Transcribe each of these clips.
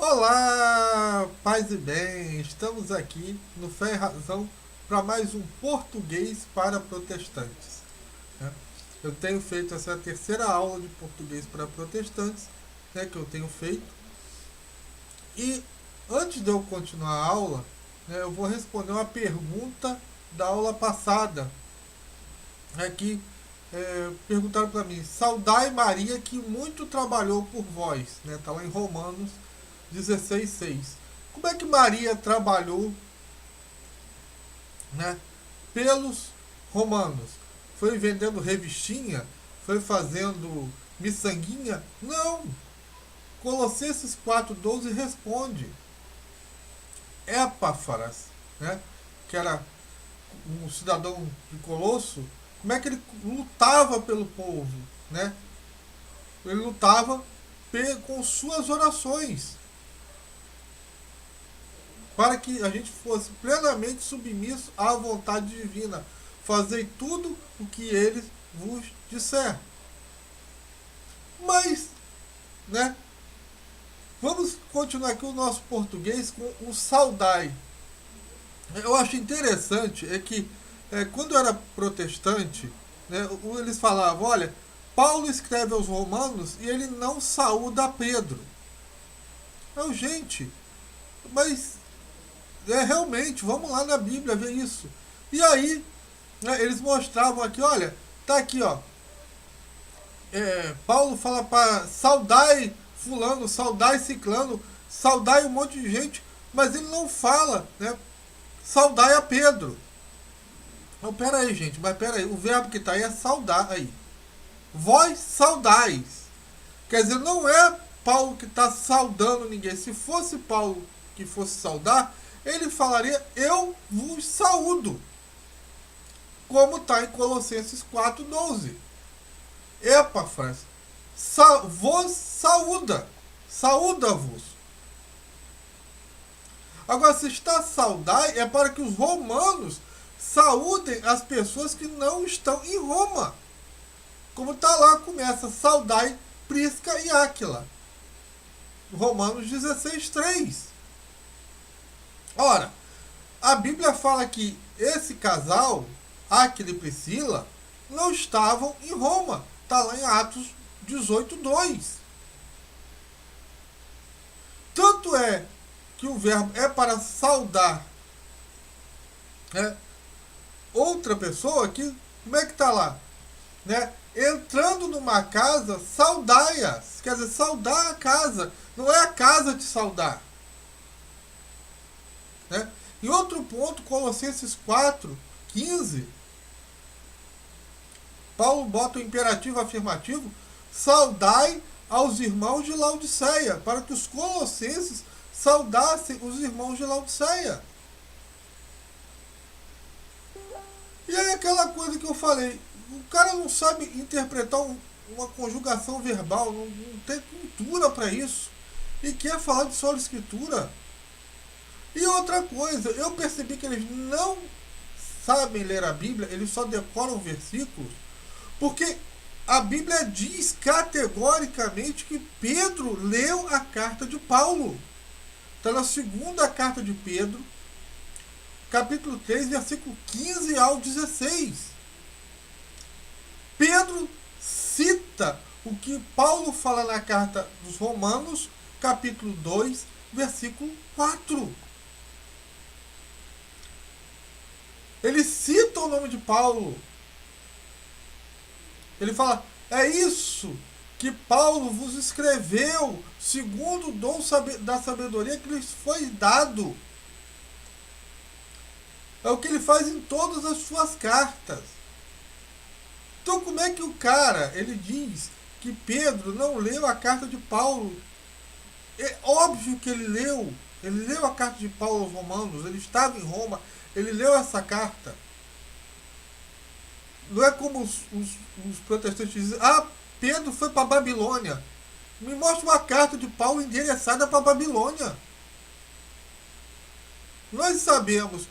Olá, paz e bem, estamos aqui no Fé e Razão para mais um português para protestantes, né? Eu tenho feito essa terceira aula de português para protestantes, né, que eu tenho feito. E antes de eu continuar a aula, né, eu vou responder uma pergunta da aula passada. Aqui perguntaram para mim: saudai Maria que muito trabalhou por vós, né? Tá lá em Romanos 16:6. Como é que Maria trabalhou, né, pelos romanos? Foi vendendo revistinha? Foi fazendo miçanguinha? Não! Colossenses 4:12 responde: Epáfras, né, que era um cidadão de Colosso, como é que ele lutava pelo povo, né? Ele lutava com suas orações, para que a gente fosse plenamente submisso à vontade divina. Fazei tudo o que ele vos disser. Mas, né, vamos continuar aqui o nosso português com o saudai. Eu acho interessante que quando eu era protestante, né, eles falavam: olha, Paulo escreve aos romanos e ele não saúda Pedro. Eu, gente, mas realmente, vamos lá na Bíblia ver isso. E aí, né, eles mostravam aqui: olha, tá aqui, ó. Paulo fala para saudai fulano, saudai ciclano, saudai um monte de gente, mas ele não fala, né, saudai a Pedro. Não, pera aí, gente, mas pera aí, o verbo que está aí é saudar aí. Vós saudais. Quer dizer, não é Paulo que está saudando ninguém. Se fosse Paulo que fosse saudar, ele falaria: eu vos saúdo. Como está em Colossenses 4:12. Epáfras vos saúda. Saúda-vos. Agora, se está saudai, é para que os romanos saúdem as pessoas que não estão em Roma. Como está lá, começa: saudai Prisca e Áquila. Romanos 16:3. Ora, a Bíblia fala que esse casal, Áquila e Priscila, não estavam em Roma. Está lá em Atos 18:2. Tanto é que o verbo é para saudar, né, outra pessoa, que como é que está lá? Né? Entrando numa casa, saudai-a. Quer dizer, saudar a casa. Não é a casa te saudar. Né? Em outro ponto, Colossenses 4:15, Paulo bota o imperativo afirmativo: saudai aos irmãos de Laodiceia, para que os colossenses saudassem os irmãos de Laodiceia. E aí aquela coisa que eu falei: o cara não sabe interpretar uma conjugação verbal, não tem cultura para isso, e quer falar de sola escritura. E outra coisa, eu percebi que eles não sabem ler a Bíblia, eles só decoram versículos, porque a Bíblia diz categoricamente que Pedro leu a carta de Paulo. Está na segunda carta de Pedro, capítulo 3, versículo 15 ao 16. Pedro cita o que Paulo fala na carta dos Romanos, capítulo 2, versículo 4. Ele cita o nome de Paulo. Ele fala: é isso que Paulo vos escreveu, segundo o dom da sabedoria que lhes foi dado. É o que ele faz em todas as suas cartas. Então, como é que o cara, ele diz que Pedro não leu a carta de Paulo? É óbvio que ele leu. Ele leu a carta de Paulo aos Romanos. Ele estava em Roma. Ele leu essa carta. Não é como os protestantes dizem: ah, Pedro foi para a Babilônia. Me mostra uma carta de Paulo endereçada para a Babilônia. Nós sabemos,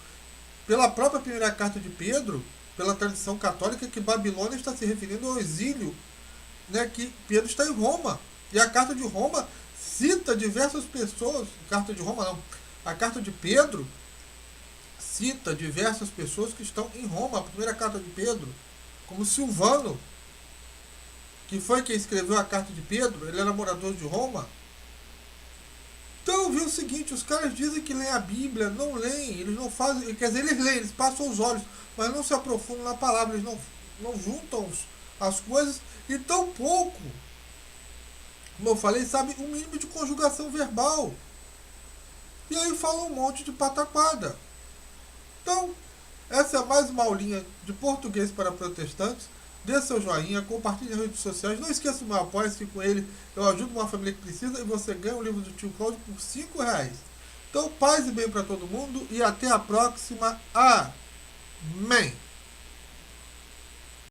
pela própria primeira carta de Pedro, pela tradição católica, que Babilônia está se referindo ao exílio, né, que Pedro está em Roma. E a carta de Roma cita diversas pessoas, carta de Roma não, a carta de Pedro cita diversas pessoas que estão em Roma. A primeira carta de Pedro, como Silvano, que foi quem escreveu a carta de Pedro, ele era morador de Roma. Então eu vi o seguinte, os caras dizem que leem a Bíblia, não leem, eles não fazem, quer dizer, eles leem, eles passam os olhos, mas não se aprofundam na palavra, eles não juntam as coisas, e tão pouco, como eu falei, sabe, o mínimo de conjugação verbal. E aí fala um monte de pataquada. Então, essa é mais uma aulinha de português para protestantes. Dê seu joinha, compartilhe nas redes sociais. Não esqueça do meu apoio, que com ele eu ajudo uma família que precisa e você ganha um livro do Tio Cláudio por R$ 5. Então, paz e bem para todo mundo e até a próxima. Amém.